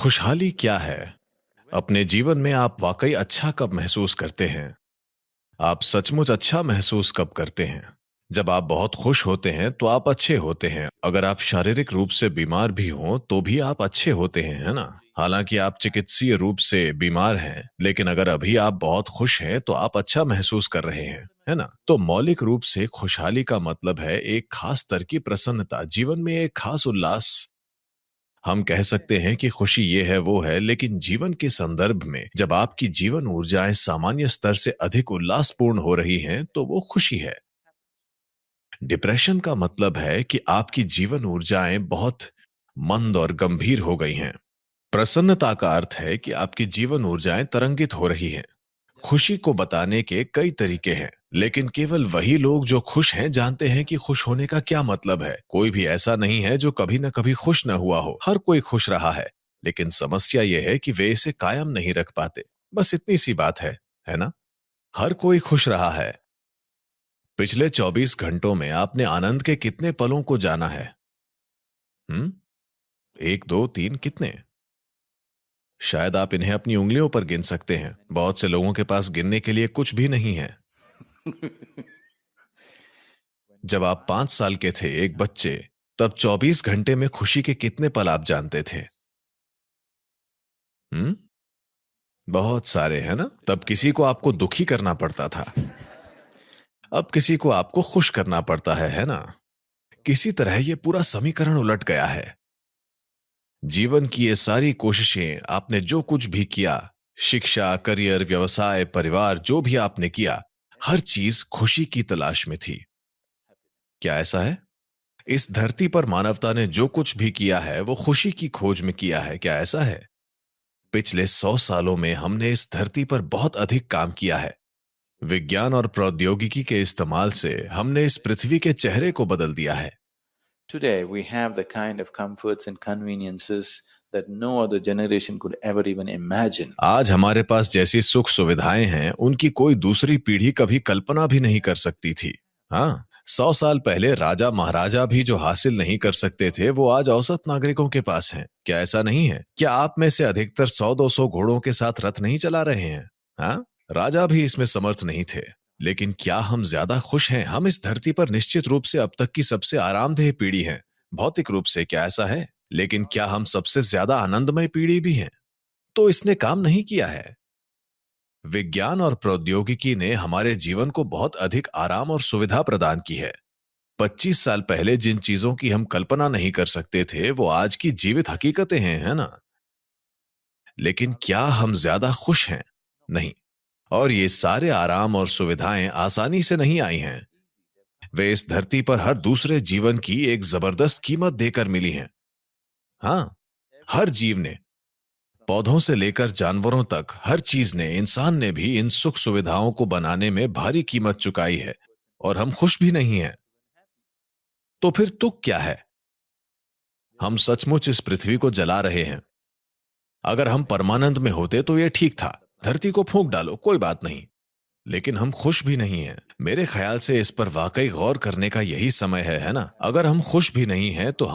खुशहाली क्या है? अपने जीवन में आप वाकई अच्छा कब महसूस करते हैं? आप सचमुच अच्छा महसूस कब करते हैं? जब आप बहुत खुश होते हैं तो आप अच्छे होते हैं। अगर आप शारीरिक रूप से बीमार भी हों तो भी आप अच्छे होते हैं, है ना? हालांकि आप चिकित्सीय रूप से बीमार हैं, लेकिन अगर अभी आप बहुत खुश हैं तो आप अच्छा महसूस कर रहे हैं, है ना? तो मौलिक रूप से खुशहाली का मतलब है एक खास स्तर की प्रसन्नता, जीवन में एक खास उल्लास। हम कह सकते हैं कि खुशी ये है वो है, लेकिन जीवन के संदर्भ में जब आपकी जीवन ऊर्जाएं सामान्य स्तर से अधिक उल्लासपूर्ण हो रही हैं तो वो खुशी है। डिप्रेशन का मतलब है कि आपकी जीवन ऊर्जाएं बहुत मंद और गंभीर हो गई हैं। प्रसन्नता का अर्थ है कि आपकी जीवन ऊर्जाएं तरंगित हो रही हैं। खुशी को बताने के कई तरीके हैं, लेकिन केवल वही लोग जो खुश हैं जानते हैं कि खुश होने का क्या मतलब है। कोई भी ऐसा नहीं है जो कभी न कभी खुश न हुआ हो। हर कोई खुश रहा है, लेकिन समस्या यह है कि वे इसे कायम नहीं रख पाते। बस इतनी सी बात है ना? हर कोई खुश रहा है। पिछले 24 घंटों में आपने आनंद के कितने पलों को जाना है? हम्म? एक, दो, तीन, कितने? शायद आप इन्हें अपनी उंगलियों पर गिन सकते हैं। बहुत से लोगों के पास गिनने के लिए कुछ भी नहीं है। जब आप 5 साल के थे, एक बच्चे, तब 24 घंटे में खुशी के कितने पल आप जानते थे? हम्म? बहुत सारे, है ना? तब किसी को आपको दुखी करना पड़ता था। अब किसी को आपको खुश करना पड़ता है ना? किसी तरह ये पूरा समीकरण उलट गया है। जीवन की ये सारी कोशिशें, आपने जो कुछ भी किया, शिक्षा, करियर, व्यवसाय, परिवार, जो भी आपने किया, हर चीज खुशी की तलाश में थी। क्या ऐसा है? इस धरती पर मानवता ने जो कुछ भी किया है वो खुशी की खोज में किया है। क्या ऐसा है? पिछले 100 सालों में हमने इस धरती पर बहुत अधिक काम किया है। विज्ञान और प्रौद्योगिकी के इस्तेमाल से हमने इस पृथ्वी के चेहरे को बदल दिया है। Today, we have the kind of comforts and conveniences that no other generation could ever even imagine. आज हमारे पास जैसी सुख सुविधाएं हैं उनकी कोई दूसरी पीढ़ी कभी कल्पना भी नहीं कर सकती थी। हाँ, 100 साल पहले राजा महाराजा भी जो हासिल नहीं कर सकते थे वो आज औसत नागरिकों के पास हैं। क्या ऐसा नहीं है? क्या आप में से अधिकतर 100-200 घोड़ों के साथ रथ नहीं चला रहे हैं? हाँ, राजा भी इसमें समर्थ नहीं थे। लेकिन क्या हम ज्यादा खुश हैं? हम इस धरती पर निश्चित रूप से अब तक की सबसे आरामदेह पीढ़ी हैं, भौतिक रूप से। क्या ऐसा है? लेकिन क्या हम सबसे ज्यादा आनंदमय पीढ़ी भी हैं? तो इसने काम नहीं किया है। विज्ञान और प्रौद्योगिकी ने हमारे जीवन को बहुत अधिक आराम और सुविधा प्रदान की है। 25 साल पहले जिन चीजों की हम कल्पना नहीं कर सकते थे वो आज की जीवित हकीकतें हैं, है ना? लेकिन क्या हम ज्यादा खुश हैं? नहीं। और ये सारे आराम और सुविधाएं आसानी से नहीं आई हैं। वे इस धरती पर हर दूसरे जीवन की एक जबरदस्त कीमत देकर मिली हैं। हाँ, हर जीव ने, पौधों से लेकर जानवरों तक, हर चीज ने, इंसान ने भी इन सुख सुविधाओं को बनाने में भारी कीमत चुकाई है, और हम खुश भी नहीं हैं। तो फिर तुक क्या है? हम सचमुच इस पृथ्वी को जला रहे हैं। अगर हम परमानंद में होते तो यह ठीक था, धरती को फूंक डालो, कोई बात नहीं। लेकिन हम खुश भी नहीं हैं। मेरे ख्याल से इस पर वाकई गौर करने का यही समय है ना? अगर हम खुश भी नहीं हैं तो हम